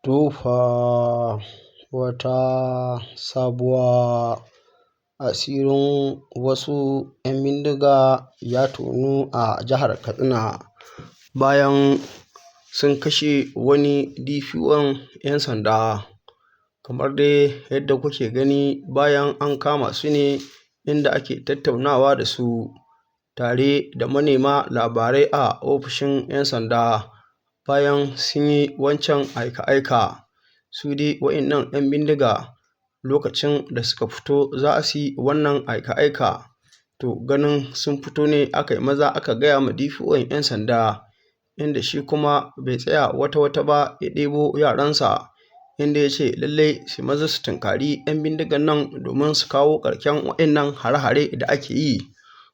Tofa wata sabuwa asirin wasu 'yan bindiga ya tonu a jihar Katsina bayan sun kashe wani DPO'n 'yan sanda. Kamar dai yadda kuke gani bayan an kama su ne inda ake tattaunawa da su tare da manema labarai a ofishin 'yan sanda bayan sun yi wancan aika-aika. Su dai waɗannan 'yan bindiga lokacin da suka fito za su yi wannan aika-aika, to ganin sun fito ne aka yi maza aka gaya ma DPO'n 'yan sanda, inda shi kuma bai tsaya wata ba ya ɗebo yaransa, inda ya ce lallai su maza su tunkari 'yan bindigan nan domin su kawo ƙarshen waɗannan hare-hare da ake yi,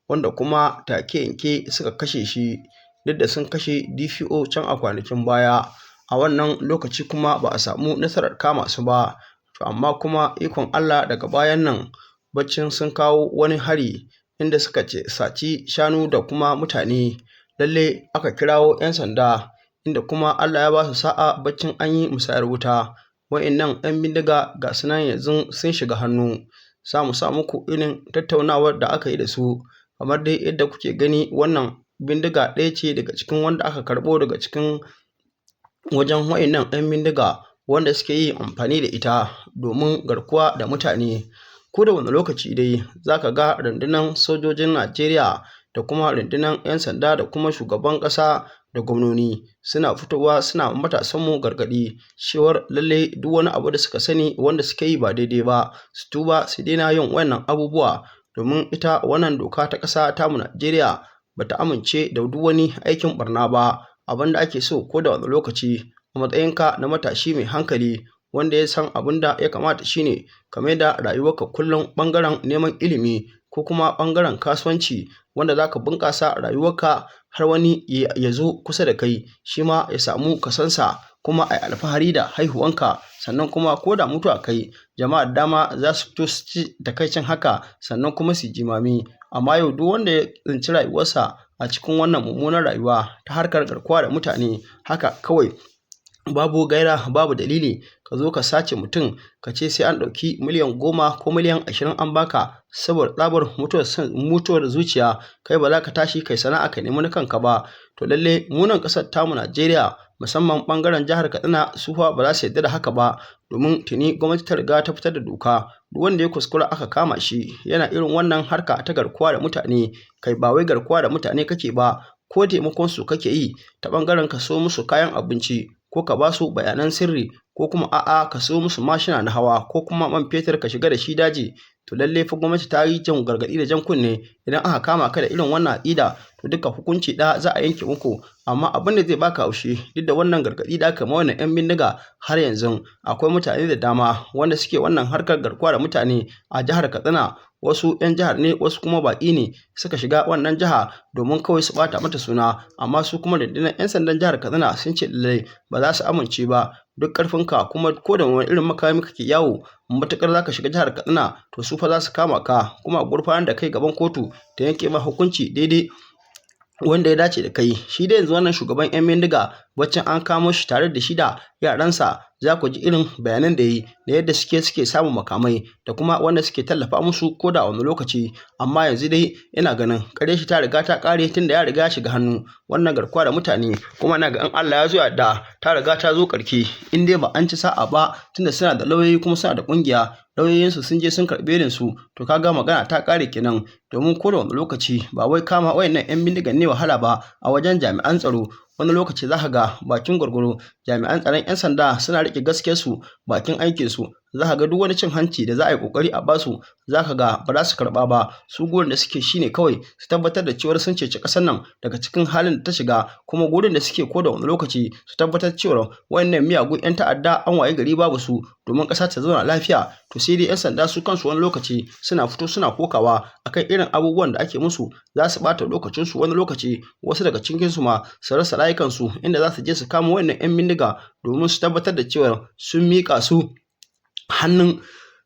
wanda kuma take yanke suka kashe shi, duk da sun kashe DPO can a kwanakin baya. A wannan lokaci kuma ba a samu nasarar kama su ba, to amma kuma ikon Allah daga bayan nan baccin sun kawo wani hari inda suka saci shanu da kuma mutane, lallai aka kirawo 'yan sanda, inda kuma Allah ya ba su sa'a baccin an yi musayar wuta. Waɗannan 'yan bindiga ga su nan yanzu sun shiga hannu. Za mu sa muku irin tattaunawar da aka yi da su. Kamar dai yadda kuke gani, wannan bindiga ɗaya ce daga cikin wanda aka karɓo daga cikin wajen waɗannan 'yan bindiga wanda suke yi amfani da ita domin garkuwa da mutane. Ko da wani lokaci dai za ka ga rundunar sojojin Najeriya da kuma rundunar 'yan sanda da kuma shugaban ƙasa da gwamnoni suna fitowa suna matasanmu gargaɗi cewar lallai duk wani abu da suka sani wanda suke yi ba daidai ba su tuba su daina yin wannan abubuwa, domin ita wannan doka ta ƙasa tamu Najeriya ba ta amince da duk wani aikin ɓarna ba. Abin da ake so ko da wani lokaci a matsayinka na matashi mai hankali wanda ya san abin da ya kamata shine ka maida rayuwarka kullum ɓangaren neman ilimi ko kuma ɓangaren kasuwanci, wanda za ka bunƙasa rayuwarka har wani ya zo kusa da kai shi ma ya samu kasansa, kuma a yi alfahari da haihuwanka. Sannan kuma ko da mutuwa kai, jama'a da dama za su fito su ci takaicin haka, sannan kuma su jimami. Amma yau duk wanda ya tsinci rayuwarsa a cikin wannan mummunar rayuwa ta harkar garkuwa da mutane haka kawai babu gaira babu dalili, ka zo ka sace mutum ka ce sai an ɗauki miliyan 10 ko miliyan 20 an baka saboda tsabar mutuwar zuciya, kai ba za ka tashi kai sana'a ka nemi na kanka ba. To lalle munan ƙasar tamu Najeriya musamman ɓangaren jihar Katsina su fa ba za su yarda da haka ba, domin tuni gwamnati ta riga ta fitar da doka duk wanda ya kuskura aka kama shi yana irin wannan harka ta garkuwa da mutane, kai ba wai garkuwa da mutane kake ba, ko taimakon su kake yi ta ɓangaren ka so musu kayan abinci ko ka ba su bayanan sirri ko kuma a'a ka so musu mashina na hawa ko kuma man fetur ka shiga da shi daji, to lallai fa gwamnati ta yi jan gargaɗi da jan kunne idan aka kama ka da irin wannan aƙida to duka hukunci ɗaya za a yanke muku. Amma abin da zai baka haushi, duk da wannan gargaɗi da aka ma wannan 'yan bindiga, har yanzu akwai mutane da dama wanda suke wannan harkar garkuwa da mutane a jihar Katsina. Wasu 'yan jihar ne wasu kuma baƙi ne suka shiga wannan jiha domin kawai su ɓata mata suna, amma su kuma rundunar 'yan sandan jihar Katsina sun ce lallai ba za su amince ba duk ƙarfinka kuma ko da wani irin makami kake yawo matuƙar za ka shiga jihar Katsina to su fa za su kama ka kuma a gurfanar da kai gaban kotu ta yanke ma hukunci daidai wanda ya dace da kai. Shi dai yanzu wannan shugaban 'yan bindiga baccin an kamo shi tare da shi da yaransa, za ku ji irin bayanan da yi da yadda suke samun makamai da kuma wanda suke tallafa musu ko da wani lokaci. Amma yanzu dai ina ganin ƙarya shi ta riga ta ƙare tunda ya riga ya shiga hannu wannan garkuwa da mutane, kuma ina ga in Allah ya zo yadda ta riga ta zo ƙarke in dai ba an ci sa'a ba, tunda suna da lauyoyi kuma suna da ƙungiya, lauyoyinsu sun je sun karɓi irinsu, to kaga magana ta ƙare kenan. Domin ko da wani lokaci ba wai kama wayannan 'yan bindigan ne wahala ba a wajen jami'an tsaro, wani lokaci za ka ga bakin gwargwaro jami'an tsaron 'yan sanda suna riƙe gaskiyarsu bakin aikinsu, za ka ga duk wani cin hanci da za a yi ƙoƙari a basu za ka ga ba za su karɓa ba. Su gurin da suke shine kawai su tabbatar da cewar sun ceci ƙasar nan daga cikin halin da ta shiga, kuma gurin da suke ko da wani lokaci su tabbatar cewar wayannan miyagun 'yan ta'adda an waye gari babu su domin ƙasa ta zauna lafiya. To sai dai 'yan sanda su kansu wani lokaci suna fito suna kokawa akan irin abubuwan da ake musu, za su ɓata lokacinsu wani lokaci, wasu daga cikinsu ma su rasa rayukansu inda za su je su kama wannan 'yan bindiga domin su tabbatar da cewa sun miƙa su hannun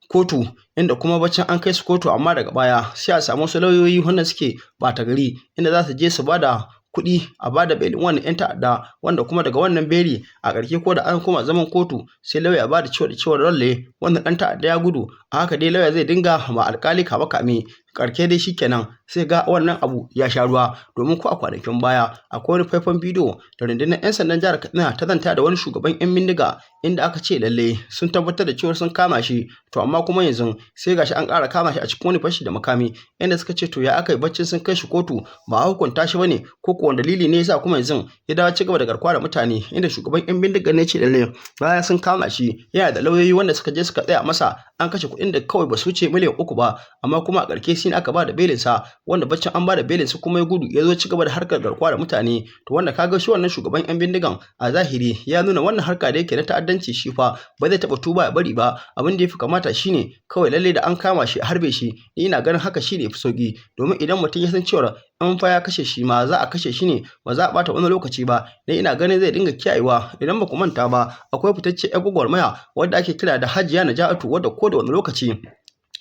kotu, inda kuma baccin an kai su kotu amma daga baya sai a samu wasu lauyoyi wanda suke ɓata gari inda za su je su bada kuɗi a bada belin wannan 'yan ta'adda, wanda kuma daga wannan beli a ƙarshe ko da an koma zaman kotu sai lauya ba da cewa lalle wannan ɗan ta'adda ya gudu. A haka dai lauya zai dinga ma alƙali kame ƙarshe dai shikenan sai ga wannan abu ya sha ruwa. Domin ko a kwanakin baya akwai wani faifan bidiyo da rundunar 'yan sandan jihar Katsina ta zanta da wani shugaban 'yan bindiga, inda aka ce lalle sun tabbatar da cewa sun kama shi, to amma kuma yanzu sai gashi an ƙara kama shi a cikin wani fashi da makami, inda suka ce to ya aka yi baccin sun kai shi kotu ba a hukunta shi bane, ko kuwa dalili ne yasa kuma yanzu ya dawo ci gaba da garkuwa da mutane, inda shugaban 'yan bindiga ne ce lalle bayan sun kama shi yana da lauyoyi wanda suka je suka tsaya masa, an kashe kuɗin da kawai ba su wuce miliyan 3 ba, amma kuma a ƙarshe shi ne aka ba da belinsa, wanda baccin an ba da belinsa kuma ya gudu ya zo ci gaba da harkar garkuwa da mutane. To wanda kaga shi wannan shugaban 'yan bindigan a zahiri ya nuna wannan harka da yake na ta'addanci shi fa ba zai taɓa tuba ya bari ba. Abin da ya fi kamata shine kawai lalle da an kama shi a harbe shi, ni ina ganin haka shine yafi sauki, domin idan mutum ya san cewa in fa ya kashe shi ma za a kashe shi ne, ba za a bata wani lokaci ba, dan ina ganin zai dinga kiyayewa. Idan ba ku manta ba akwai fitacce 'yar gwagwarmaya wadda ake kira da Hajiya Najatu, wadda ko da wani lokaci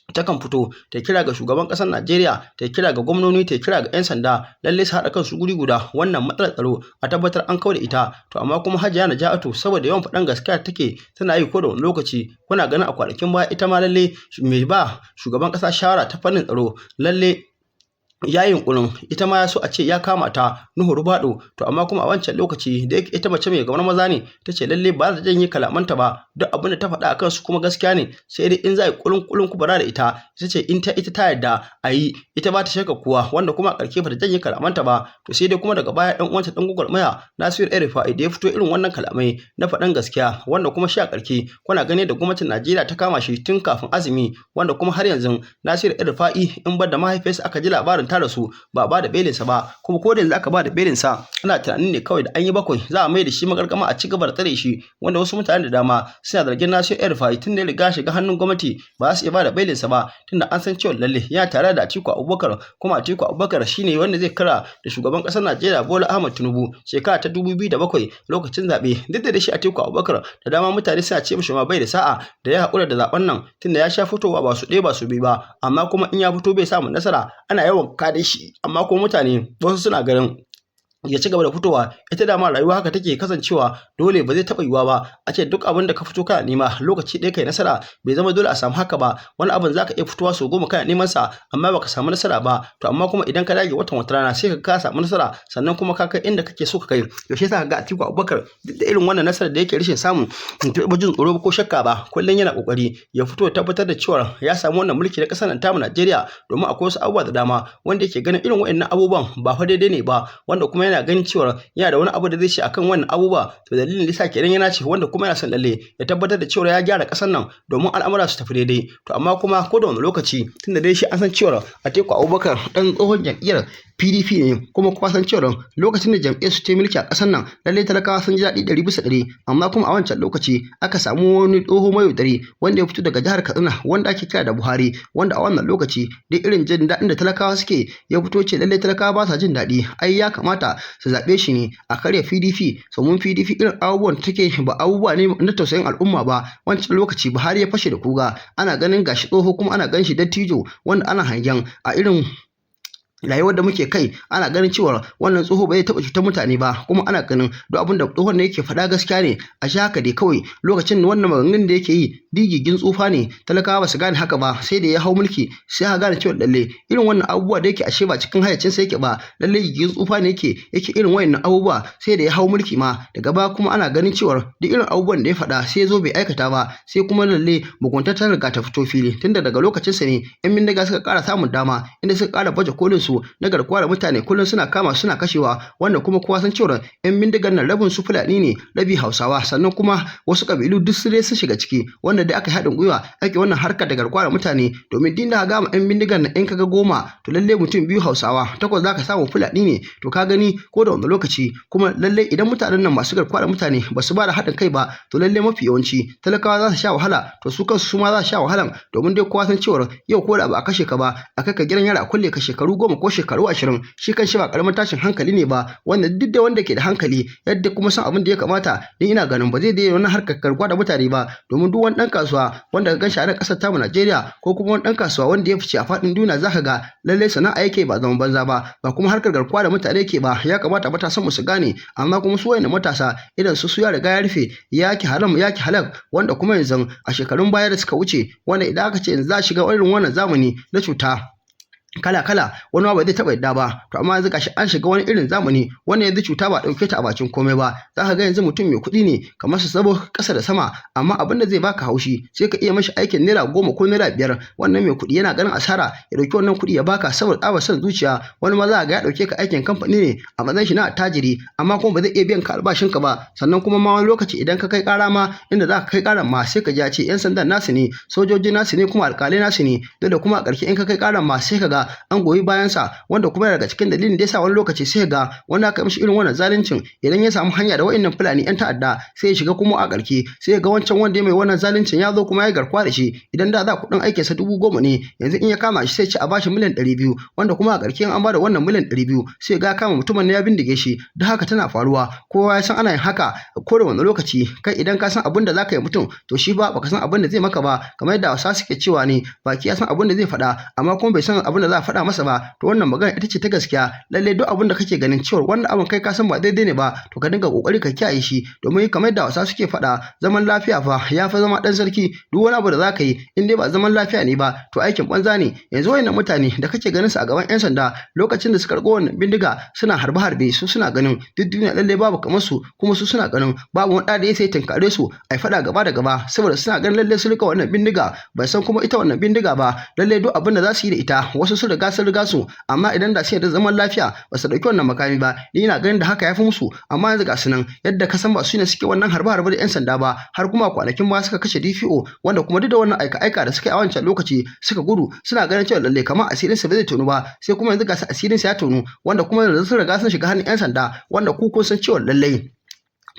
takan fito ta kira ga shugaban ƙasar Najeriya, ta kira ga gwamnoni, ta kira ga 'yan sanda lalle su haɗa kansu guri guda, wannan matsalar tsaro a tabbatar an kawar da ita. To amma kuma Hajiya Najatu saboda yawan faɗan gaskiya take tana yi ko da wani lokaci, kuna ganin a kwanakin baya ita ma lalle mai ba shugaban ƙasa shawara ta fannin tsaro lalle ya yi yunƙurin ita ma ya so a ce ya kama ta Nuhu Rubadu, to amma kuma a wancan lokaci da yake ita mace mai gamar maza ne, ta ce lalle ba za ta janye kalamanta ba, duk abin da ta faɗa a kansu kuma gaskiya ne, sai dai in za a yi kulun kubara da ita ce in ita ta yarda a yi, ita ba ta shaka kuwa, wanda kuma a ƙarshe ba ta janye kalamanta ba. To sai dai kuma daga baya ɗan uwanta ɗan gwagwarmaya Nasiru El-Rufai da ya fito irin wannan kalamai na faɗan gaskiya, wanda kuma shi a ƙarshe kuna gani da gwamnatin Najeriya ta kama shi tun kafin azumi, wanda kuma har yanzu Nasiru El-Rufai in bar da mahaifiyarsa aka ji labarin ta rasu ba ba da belinsa ba, kuma ko da yanzu aka ba da belinsa ana tunanin ne kawai da an yi bakwai za a mai da shi magargama a ci gaba da tsare shi, wanda wasu mutane da dama suna zargin Nasiru El-Rufai tun da ya riga shiga hannun gwamnati ba za su iya ba da belinsa ba, tunda an san cewa lalle yana tare da Atiku Abubakar, kuma Atiku Abubakar shine wanda zai kira da shugaban ƙasar Najeriya Bola Ahmed Tinubu shekara ta 2007 lokacin zaɓe. Duk da shi Atiku Abubakar da dama mutane suna ce mishi ma bai da sa'a da ya haƙura da zaɓen nan, tunda ya sha fitowa ba su ɗaya ba su biyu ba, amma kuma in ya fito bai samu nasara ana yawan kada shi, amma kuma mutane wasu suna ganin ya ci gaba da fitowa. Ita dama rayuwa haka take kasancewa, dole ba zai taɓa yiwuwa ba a ce duk abin da ka fito kana nema lokaci ɗaya kai nasara, bai zama dole a samu haka ba. Wani abin zaka iya fitowa sau 10 kana neman sa amma baka samu nasara ba, to amma kuma idan ka dage wata rana sai ka samu nasara, sannan kuma ka kai inda kake so ka kai. Yaushe yasa ga Atiku Abubakar duk da irin wannan nasarar da yake rashin samu ba jin tsoro ko shakka ba, kullum yana kokari ya fito ya tabbatar da cewa ya samu wannan mulki na ƙasar nan tamu Najeriya, domin akwai wasu abubuwa da dama wanda yake ganin irin waɗannan abubuwan ba fa daidai ne ba, wanda kuma yana ganin cewa yana da wani abu da zai ce akan wannan abubuwa. To dalilin da yasa kenan yana ce, wanda kuma yana son lalle ya tabbatar da cewa ya gyara ƙasar nan domin al'amura su tafi daidai. To amma kuma ko da wani lokaci tunda dai shi an san cewa Atiku Abubakar dan tsohon jam'iyyar PDP ne, kuma kuma san cewa lokacin da jam'iyyar su ta mulki a ƙasar nan lalle talakawa sun ji daɗi 100%, amma kuma a wancan lokaci aka samu wani tsoho mai yaudari wanda ya fito daga jihar Katsina wanda ake kira da Buhari, wanda a wannan lokaci duk irin jin daɗin da talakawa suke ya fito ce lalle talakawa ba sa jin daɗi, ai ya kamata su zaɓe shi ne a karya PDP. Mun PDP irin abubuwan da take ba abubuwa ne na tausayin al'umma ba. Wancan lokaci Buhari ya fashe da kuga, ana ganin gashi tsoho kuma ana ganin shi dattijo, wanda ana hangen a irin rayuwar da muke kai ana ganin cewa wannan tsoho ba zai taɓa cutar mutane ba, kuma ana ganin duk abin da tsohon ne yake faɗa gaskiya ne. A shi haka dai kawai lokacin wannan maganganun da yake yi digigin tsufa ne, talakawa ba su gane haka ba, sai da ya hau mulki sai aka gane cewa lalle irin wannan abubuwa da yake ashe ba cikin hayacinsa yake ba, lalle gigin tsufa ne yake irin wayannan abubuwa, sai da ya hau mulki ma daga baya kuma ana ganin cewa duk irin abubuwan da ya faɗa sai ya zo bai aikata ba, sai kuma lalle mugunta ta riga ta fito fili, tunda daga lokacinsa ne 'yan bindiga suka ƙara samun dama, inda suka ƙara baje kolin su na garkuwa da mutane, kullum suna kama suna kashewa, wanda kuma kowa san cewa 'yan bindigan nan rabin su Fulani ne rabi Hausawa, sannan kuma wasu kabilu duk su dai sun shiga ciki, wanda dai aka haɗin gwiwa ake wannan harkar da garkuwa da mutane. Domin din da gama 'yan bindigan nan in kaga 10 to lalle mutum 2 Hausawa, 8 zaka samu Fulani ne. To ka gani ko da wani lokaci kuma lalle idan mutanen nan masu garkuwa da mutane ba su ba da haɗin kai ba, to lalle mafi yawanci talakawa za su sha wahala, to su kansu su ma za su sha wahalan, domin dai kowa san cewa yau ko da ba a kashe ka ba a kai ka gidan yara a kulle ka shekaru 10 ko shekaru 20 shi kan shi ba karamin tashin hankali ne ba, wanda duk da wanda ke da hankali yadda kuma san abin da ya kamata, ni ina ganin ba zai daina wannan harkar garkuwa da mutane ba, domin duk wani dan kasuwa wanda ka ganshi a nan kasar tamu Najeriya ko kuma wani dan kasuwa wanda ya fice a faɗin duniya zaka ga lalle sana'a yake ba zaman banza ba kuma harkar garkuwa da mutane ke ba. Ya kamata matasan mu su gane, amma kuma su wayannan matasa idan su ya riga ya rufe yaki haram yaki halak, wanda kuma yanzu a shekarun baya da suka wuce, wanda idan aka ce yanzu za a shiga irin wannan zamani na cuta kala-kala wani ma ba zai taɓa yadda ba. To amma yanzu gashi an shiga wani irin zamani wanda yanzu cuta ba ɗauke ta a bakin komai ba. Za ka ga yanzu mutum mai kuɗi ne kamar su sabo ƙasa da sama, amma abin da zai baka haushi sai ka iya mashi aikin naira 10 ko naira 5. Wannan mai kuɗi yana ganin asara ya ɗauki wannan kuɗi ya baka saboda tsabar son zuciya. Wani ma za ga ya ɗauke ka aikin kamfani ne a matsayin shi na attajiri, amma kuma ba zai iya biyan ka albashin ka ba. Sannan kuma ma wani lokaci idan ka kai ƙara ma inda za ka kai ƙaran ma sai ka ji a ce 'yan sandan nasu ne, sojoji nasu ne, kuma alƙalai nasu ne. Dole kuma a ƙarshe in ka kai ƙaran ma sai ka ga an goyi bayansa, wanda kuma daga cikin dalilin da yasa wani lokaci sai ga wanda aka mishi irin wannan zaluncin idan ya samu hanya da wa'annan fulani yan ta'adda sai ya shiga kuma a ƙarke sai ga wancan wanda ya mai wannan zaluncin ya zo kuma ya garkuwa da shi. Idan da kuɗin aikin sa 10,000 ne, yanzu in ya kama shi sai ci a bashi miliyan 200, wanda kuma a ƙarke an bada wannan miliyan 200 sai ga kama mutumin ne ya bindige shi. Da haka tana faruwa, kowa ya san ana yin haka ko da wani lokaci. Kai idan ka san abin da zaka yi mutum, to shi ba baka san abin da zai maka ba, kamar yadda Hausa suke cewa ne baki ya san abin da zai faɗa amma kuma bai san abin da za a faɗa masa ba. To wannan magana ita ce ta gaskiya. Lalle duk abin da kake ganin cewa wannan abin kai ka san ba daidai ne ba, to ka dinga kokari ka kiyaye shi, domin kamar yadda Hausa suke faɗa, zaman lafiya fa ya fi zama dan sarki. Duk wani abu da zaka yi in dai ba zaman lafiya ne ba, to aikin banza ne. Yanzu wayannan mutane da kake ganin su a gaban 'yan sanda lokacin da suka karɓo wannan bindiga suna harbe-harbe, su suna ganin duk duniya lalle babu kamar su, kuma su suna ganin babu wani da ya sai tunkare su ai faɗa gaba da gaba, saboda suna ganin lalle su rika wannan bindiga, bai san kuma ita wannan bindiga ba lalle duk abin da za su yi da ita wasu su riga su. Amma idan da sai da zaman lafiya ba su dauki wannan makami ba, ni ina ganin da haka yafi musu. Amma yanzu ga su nan yadda ka san ba su ne suke wannan harbe-harbe da 'yan sanda ba, har kuma kwanakin ba suka kashe DPO, wanda kuma duk da wannan aika-aika da suka yi a wancan lokaci suka gudu, suna ganin cewa lalle kamar asirin sa bai tonu ba, sai kuma yanzu ga asirin sa ya tonu, wanda kuma yanzu sun riga sun shiga hannun 'yan sanda, wanda ku kun san cewa lalle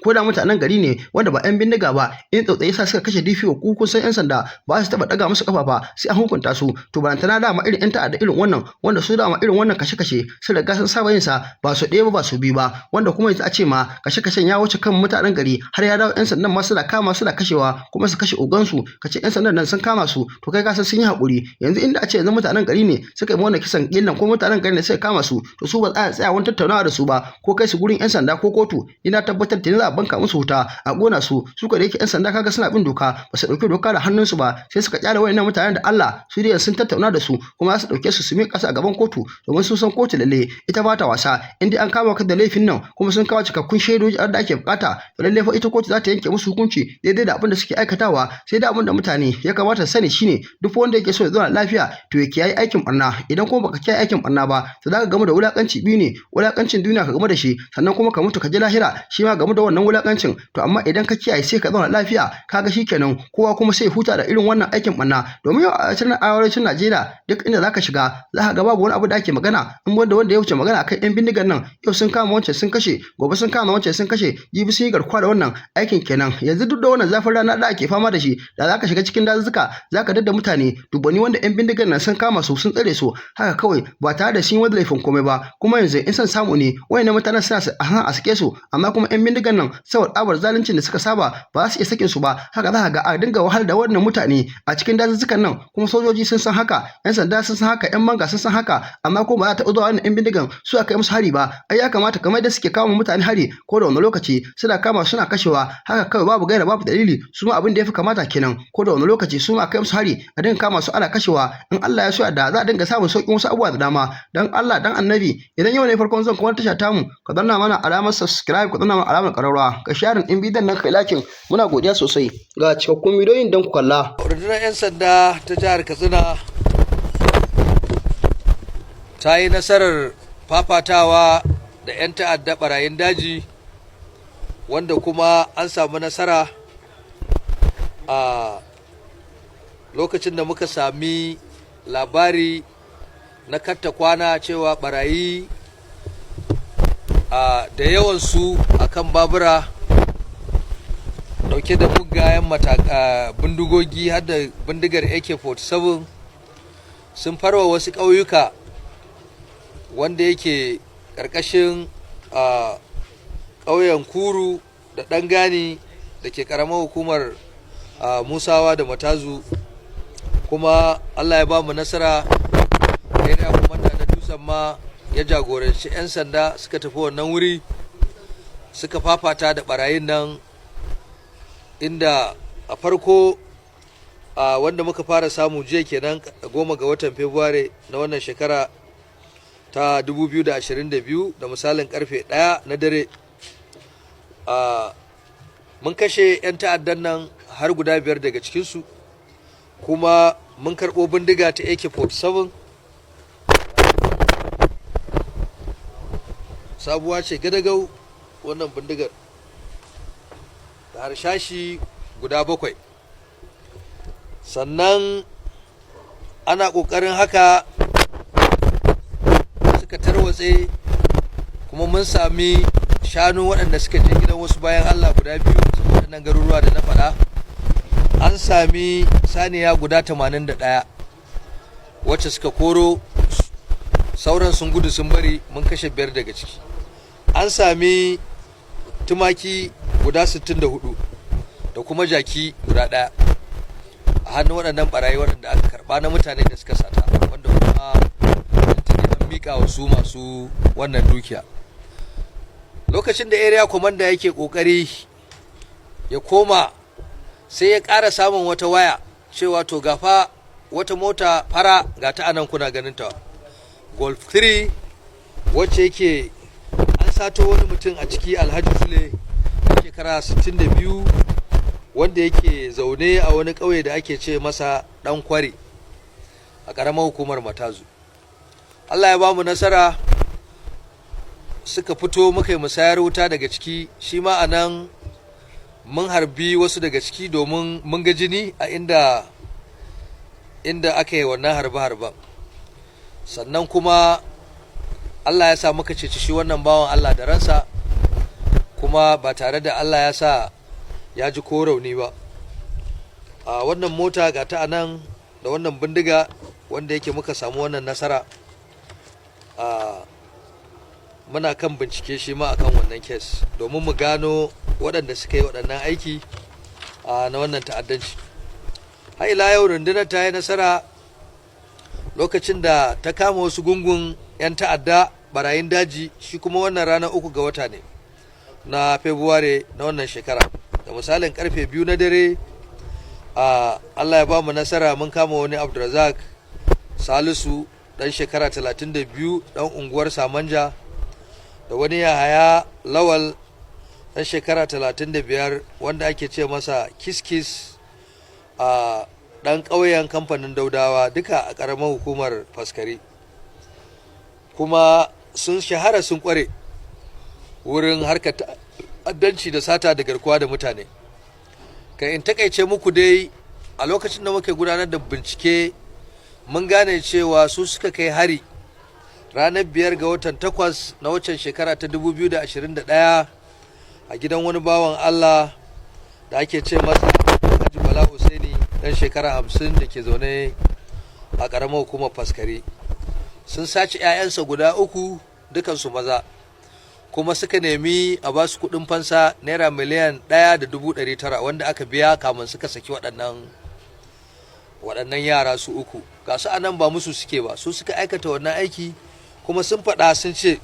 ko da mutanen gari ne wanda ba 'yan bindiga ba, in tsautsayi sa suka kashe DPO ku kun san 'yan sanda ba su taba daga musu kafa ba, sai an hukunta su. To barantana dama irin 'yan ta'adda irin wannan, wanda su dama irin wannan kashe-kashe sun riga sun saba yin sa ba su ɗaya ba su biyu ba, wanda kuma yanzu a ce ma kashe-kashen ya wuce kan mutanen gari har ya dawo 'yan sandan ma suna kama suna kashewa, kuma su kashe ogansu. Kace 'yan sandan nan sun kama su, to kai ka san sun yi hakuri. Yanzu inda a ce yanzu mutanen gari ne suka yi wannan kisan gillan, ko mutanen gari ne suka kama su, to su ba tsaya wani tattaunawa da su ba, ko kai su gurin 'yan sanda ko kotu, ina tabbatar da za a banka musu wuta a gona su. Suka da yake 'yan sanda kaga suna bin doka, ba su dauki doka da hannunsu ba, sai suka kyale wayannan mutanen da Allah su dai sun tattauna da su, kuma za su dauke su miƙa su a gaban kotu, domin sun san kotu lalle ita ba ta wasa. In dai an kama ka da laifin nan kuma sun kawo cikakkun shaidoji da ake bukata, to lalle fa ita kotu za ta yanke musu hukunci daidai da abin da suke aikatawa. Sai da abin da mutane ya kamata su sani shine duk wanda yake so ya zauna lafiya to ya kiyaye aikin barna. Idan kuma baka kiyaye aikin barna ba, to zaka gamu da wulakanci biyu ne, wulakancin duniya ka gamu da shi, sannan kuma ka mutu ka je lahira shi ma gamu da wannan wulakancin. To amma idan ka kiyaye sai ka zauna lafiya, kaga shikenan kowa kuma sai huta da irin wannan aikin banna. Domin yau a cikin arewacin Najeriya duk inda zaka shiga zaka ga babu wani abu da ake magana in wanda ya wuce magana akan 'yan bindigan nan. Yau sun kama wancan sun kashe, gobe sun kama wancan sun kashe, jibi sun yi garkuwa da wannan aikin kenan. Yanzu duk da wannan zafin rana da ake fama da shi, da zaka shiga cikin dazuzzuka zaka dadda mutane dubani wanda 'yan bindigan nan sun kama su sun tsare su haka kawai ba tare da sun yi wani laifin komai ba. Kuma yanzu in san samu ne wayannan mutanen suna a sake su, amma kuma 'yan bindigan nan saboda tsabar zaluncin da suka saba ba za su iya sakin su ba. Haka za ka ga a dinga wahal da wannan mutane a cikin dazuzzukan nan, kuma sojoji sun san haka, 'yan sanda sun san haka, 'yan banga sun san haka, amma ko ba za ta zuwa wannan 'yan bindigan su aka yi musu hari ba. Ai ya kamata kamar da suke kama mutane hari ko da wani lokaci suna kama suna kashewa haka kawai babu gaira babu dalili, su ma abin da yafi kamata kenan ko da wani lokaci su ma kai musu hari a dinga kama su ana kashewa. In Allah ya so da za a dinga samun sauƙin wasu abubuwa da dama. Dan Allah dan Annabi, idan yau ne farkon zan kuma tasha tamu, ka danna mana alamar subscribe, ka danna mana alamar ƙararrawa, ka share din bidiyon nan kai lakin, muna godiya sosai. Ga cikakkun bidiyoyin dan ku kalla. Rundunar 'yan sanda ta jihar Katsina ta yi nasarar fafatawa da 'yan ta'adda barayin daji, wanda kuma an samu nasara a lokacin da muka sami labari na katta kwana cewa barayi da yawansu akan babura dauke da mugayen bindigogi har da bindigar AK-47 sun farwa wasu ƙauyuka wanda yake ƙarƙashin ƙauyen Kuru da Ɗangani da ke ƙaramar hukumar Musawa da Matazu, kuma Allah ya ba mu nasara. Area Commander na Dutsen ma ya jagoranci 'yan sanda suka tafi wannan wuri suka fafata da barayin nan, inda a farko wanda muka fara samu jiya kenan 10 ga watan Fabrairu na wannan shekara ta 2022 da misalin karfe 1 na dare mun kashe 'yan ta'addan nan har guda 5 daga cikinsu, kuma mun karɓo bindiga ta AK-47 sabuwa ce gadagau, wannan bindigar da harshashi guda 7. Sannan ana ƙoƙarin haka suka tarwatse, kuma mun sami shanu waɗanda suka je gidan wasu bayan Allah guda 2 waɗannan garuruwa da na faɗa. An sami saniya guda 81 wacce suka koro, sauran sun gudu sun bari, mun kashe 5 daga ciki. An sami tumaki guda 64 da kuma jaki guda 1 a hannun waɗannan barayi waɗanda aka karɓa na mutane da suka sata, wanda kuma an miƙa wa su masu wannan dukiya. Lokacin da Area Commander yake ƙoƙari ya koma, sai ya ƙara samun wata waya cewa to gafa wata mota fara ga ta anan kuna ganin ta, Golf 3, wacce yake an sato wani mutum a ciki, Alhaji Sule, da shekara 62, wanda yake zaune a wani ƙauye da ake ce masa ɗan kwari a ƙaramar hukumar Matazu. Allah ya ba mu nasara, suka fito muka yi musayar wuta daga ciki, shi ma a nan mun harbi wasu daga ciki domin mun ga jini a inda aka yi wannan harbe-harben. Sannan kuma Allah ya sa muka ceci shi wannan bawan Allah da ransa, kuma ba tare da Allah ya sa ya ji ko rauni ba. A wannan mota ga ta anan da wannan bindiga wanda yake muka samu wannan nasara, muna kan bincike shi ma akan wannan kes domin mu gano waɗanda suka yi waɗannan aiki na wannan ta'addanci. Har ila yau rundunar ta yi nasara lokacin da ta kama wasu gungun 'yan ta'adda barayin daji, shi kuma wannan ranar 3 ga wata ne na Fabrairu na wannan shekara, da misalin karfe 2 na dare. Allah ya ba mu nasara, mun kama wani Abdulrazak Salisu dan shekara 32 dan unguwar Samanja, da wani Yahaya Lawal dan shekara 35 wanda ake ce masa Kiskis a dan ƙauyen kamfanin Daudawa, duka a ƙaramar hukumar Faskari. Kuma sun shahara, sun ƙware wurin harkar ta'addanci da sata da garkuwa da mutane. Kai in takaice muku dai, a lokacin da muke gudanar da bincike mun gane cewa su suka kai hari ranar 5 ga watan 8 na waccan shekara ta 2021 a gidan wani bawan Allah da ake ce masa Haji Bala Husaini dan shekara 50 da ke zaune a ƙaramar hukumar Faskari. Sun sace 'ya'yansa guda 3 dukansu maza, kuma suka nemi a ba su kuɗin fansa naira miliyan 1.900 wanda aka biya kamun suka saki waɗannan yara su 3. Ga su anan ba musu suke ba, su suka aikata wannan aiki, kuma sun faɗa sun ce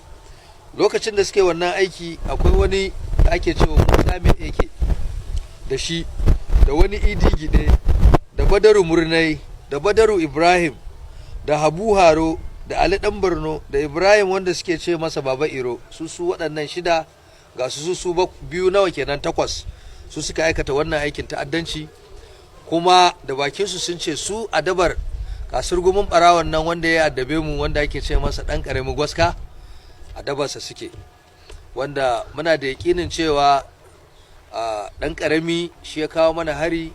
lokacin da suke wannan aiki akwai wani da ake cewa Musa mai ake da shi, da wani Idi Gide, da Badaru Murnai, da Badaru Ibrahim, da Habu Haro, da Ali Dan Borno, da Ibrahim wanda suke ce masa Baba Iro. Su waɗannan 6 ga su biyu nawa kenan 8, su suka aikata wannan aikin ta'addanci, kuma da bakinsu sun ce su a dabar kasar gumin ɓarawan nan wanda ya addabe mu, wanda ake ce masa ɗan ƙaramin gwaska, a dabarsa suke, wanda muna da yaƙinin cewa ɗan ƙarami shi ya kawo mana hari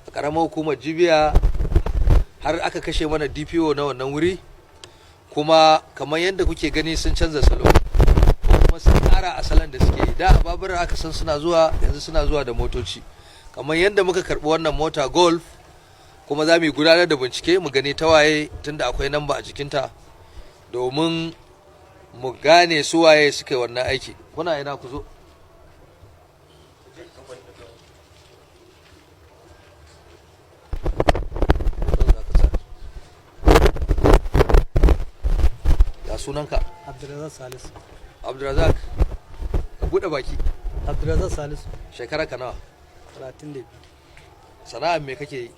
a ƙaramar hukumar Jibiya, har aka kashe mana DPO na wannan wuri. Kuma kamar yadda kuke gani sun canza salo, kuma sun ƙara asalan da suke yi. Da a babura aka san suna zuwa, yanzu suna zuwa da motoci, kamar yadda muka karɓi wannan mota Golf, kuma za mu gudanar da bincike mu gani ta waye, tunda akwai namba a jikinta, domin mu gane suwaye suka yi wannan aiki. Kuna ina ku zo? Ya sunanka? Abdulrazak Salisu. Abdulrazak, ka buɗe baki. Abdulrazak Salisu. Shekara ka nawa? 32. Sana'ar me kake yi?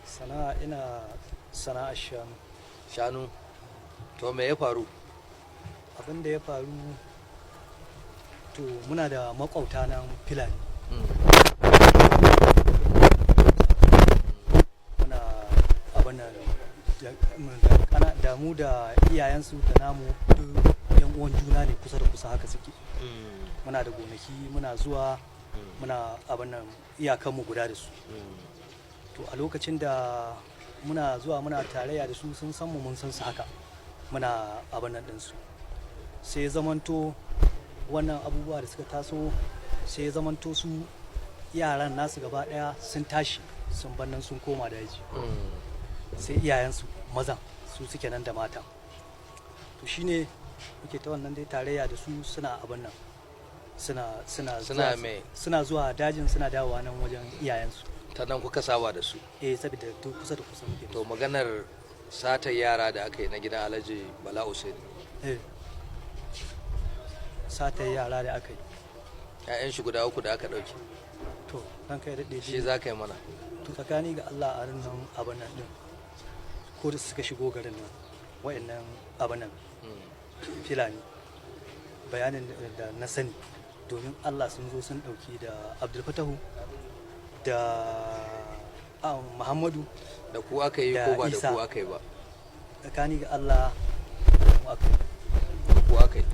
Sana'a ina sana'ar shanu. Shanu. To me ya faru? Abin da ya faru, to muna da makwauta nan Fulani. Muna abin da mu da iyayensu da namu duk yan uwan juna ne, kusa da kusa haka suke. Muna da gonaki, muna zuwa muna abin nan iyakanmu guda da su. To a lokacin da muna zuwa muna tarayya da su, sun san mu mun san su haka, muna abin nan ɗinsu. Sai zamanto wannan abubuwa da suka taso, sai zamanto su yaran nasu gaba ɗaya sun tashi sun bannan sun koma daji. Sai iyayensu mazan su suke nan da mata. To shine muke ta wannan dai tarayya da su, suna abin nan suna zuwa dajin, suna dawowa nan wajen iyayensu. Ta nan kuka saba da su? Saboda duk kusa da kusa muke. To maganar satar yara da aka yi na gidan Alhaji Bala Usaini. Satar yara da aka yi. 'Ya'yan shi guda 3 da aka ɗauke. To kan kai daɗe shi za ka yi mana. To tsakani ga Allah a nan abin nan ɗin, ko da suka shigo garin nan wa'annan abin nan Fulani, bayanin da na sani, domin Allah sun zo sun ɗauki da Abdulfatahu da Muhammadu. Da ku aka yi ko ba da ku aka yi ba? Tsakani ga Allah da mu aka yi. Da ku aka yi.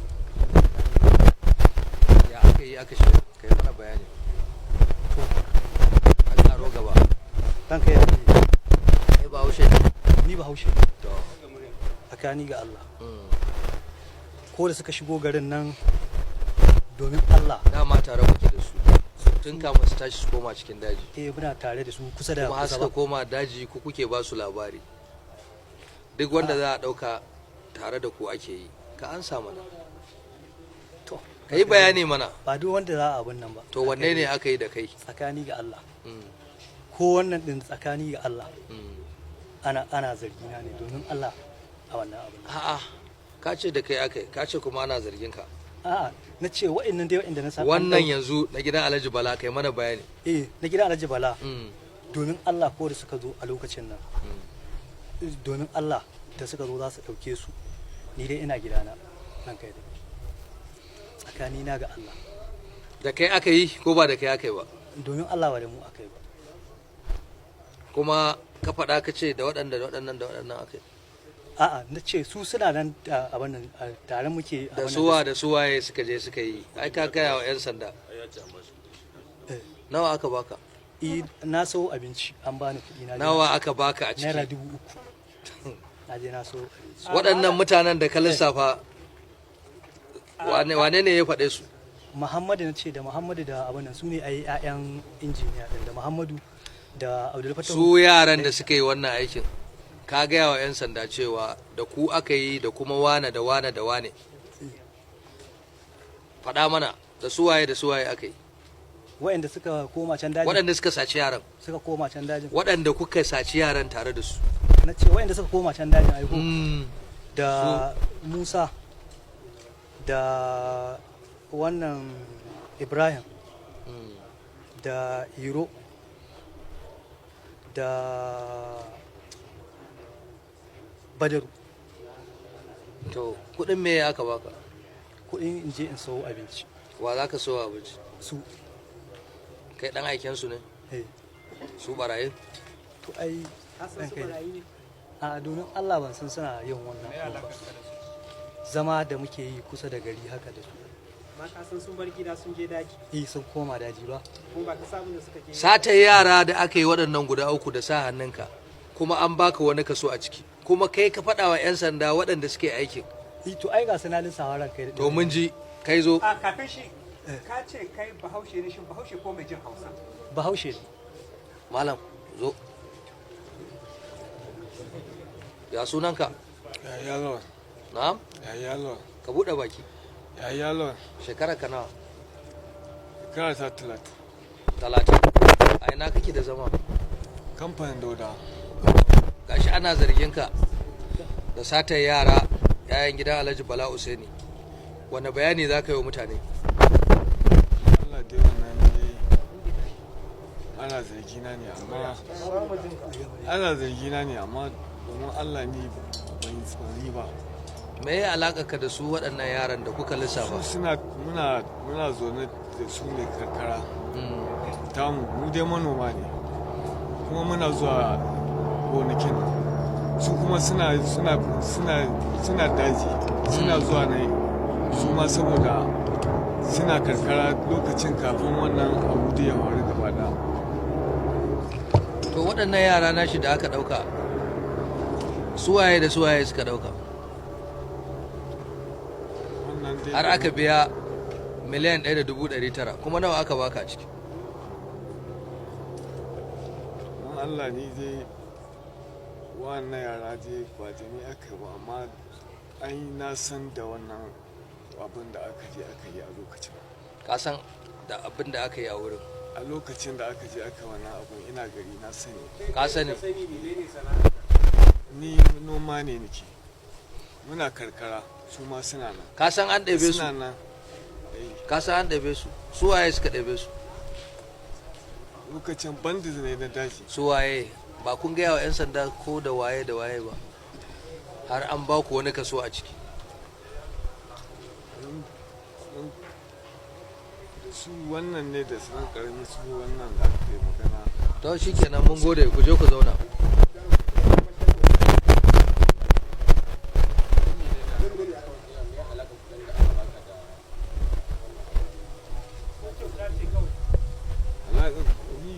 Ya aka yi aka shi, kai mana bayani. To an karo gaba. Dan kai yadda ne ba haushe ne? Ni ba haushe. To tsakani ga Allah, ko da suka shigo garin nan, domin Allah. Dama tare kuke da su tun kama su tashi su koma cikin daji? Muna tare da su kusa da kuma suka koma daji ku kuke ba su labari? Duk wanda za a ɗauka tare da ku ake yi, ka an samu na. To ka yi bayani mana. Ba duk wanda za a abin nan ba. To wanne ne aka yi da kai? Tsakani ga Allah. Ko wannan din tsakani ga Allah. Ana zargina ne, domin Allah a wannan abin. A'a, ka ce da kai aka yi, ka ce kuma ana zargin ka. A'a, na ce wa'annan dai wa'anda na san. Wannan yanzu na gidan Alhaji Bala, kai mana bayani. Na gidan Alhaji Bala. Domin Allah, ko da suka zo a lokacin nan, domin Allah da suka zo za su ɗauke su, ni dai ina gidana nan kai da tsakani na ga Allah. Da kai aka yi ko ba da kai aka yi ba? Domin Allah ba da mu aka yi ba. Kuma ka faɗa ka ce da waɗannan aka yi? A'a, na ce su suna nan a wannan tare muke. Da suwaye suka je suka yi? Ai ka gaya wa 'yan sanda. Nawa aka baka? Na so abinci, an bani kuɗi na. Nawa aka baka a ciki? Naira 3,000. Na je na so abinci. Waɗannan mutanen da ka lissafa, wane ne ya faɗe su? Muhammadu, na ce da Muhammadu da abin nan su ne a yi 'ya'yan injiniya ɗin, da Muhammadu da Abdulfatahu. Su yaran da suka yi wannan aikin, ka gaya wa 'yan sanda cewa da ku aka yi da kuma wane da wane da wane. Faɗa mana da suwaye aka yi? Waɗanda suka koma can dajin. Waɗanda suka saci yaran. Suka koma can dajin. Waɗanda kuka saci yaran tare da su. Na ce waɗanda suka koma can dajin aiko. Da Musa da wannan Ibrahim da Iro da Badaru. To kuɗin me aka baka? Kuɗin in je in sayo abinci. Wa za ka sayo abinci? Su. Kai ɗan aiken su ne? Su barayin? To ai ɗan kai ne. A domin Allah ban san suna yin wannan abu ba. Zama da muke yi kusa da gari haka da su. Ma ka san sun bar gida sun je daji? Sun koma daji ba. Kuma ba ka samu da suka je. Sata yara da aka yi waɗannan guda 3 da sa hannunka, kuma an baka wani kaso a ciki, kuma kai ka faɗa wa 'yan sanda waɗanda suke aikin. To ai ga sanalin sawaran kai. To mun ji, kai zo. A kafin shi ka ce kai bahaushe ne, shin bahaushe ko mai jin Hausa? Bahaushe ne. Malam zo. Ya sunanka? Ya zama. na'am Yahaya Lawan. ka buɗe baki. Yahaya Lawan. Shekara ka nawa? Shekara ta 30. 30. A ina kake da zama? Kamfanin Dauda. Gashi ana zargin ka da satar yara 'ya'yan gidan Alhaji Bala Usaini. Wane bayani za ka yi wa mutane? Allah dai wannan dai ana zargina ne amma domin Allah ni ban yi ba. Me ya alaka ka da su waɗannan yaran da kuka lissafa? Su muna zaune da su ne karkara. Tamu mu dai manoma ne kuma muna zuwa gonakin su kuma suna daji suna zuwa ne su ma saboda suna karkara lokacin kafin wannan abu da ya faru gaba da. To waɗannan yara nashi da aka ɗauka suwaye da suwaye suka ɗauka har aka biya miliyan 1.900 kuma nawa aka baka ciki? Don Allah ni dai wannan yara dai ba da ni aka ba amma ai na san da wannan abin da aka je aka yi a lokacin. Ka san da abin da aka yi a wurin? A lokacin da aka je aka wannan abin ina gari na sani. Ka sani? Ni noma ne nake. Muna karkara su ma suna nan. Ka san an ɗebe su? Suna nan. Ka san an ɗebe su? Su waye suka ɗebe su? Lokacin bandit ne na daji. Su waye? Ba kun gaya wa 'yan sanda ko da waye ba har an ba ku wani kaso a ciki? Da su wannan ne da su karami su wannan da aka yi magana. To shi kenan mun gode, ku je ku zauna. Ni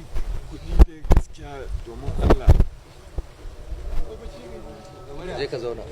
kuɗi dai gaskiya domin Allah. Je ka zauna.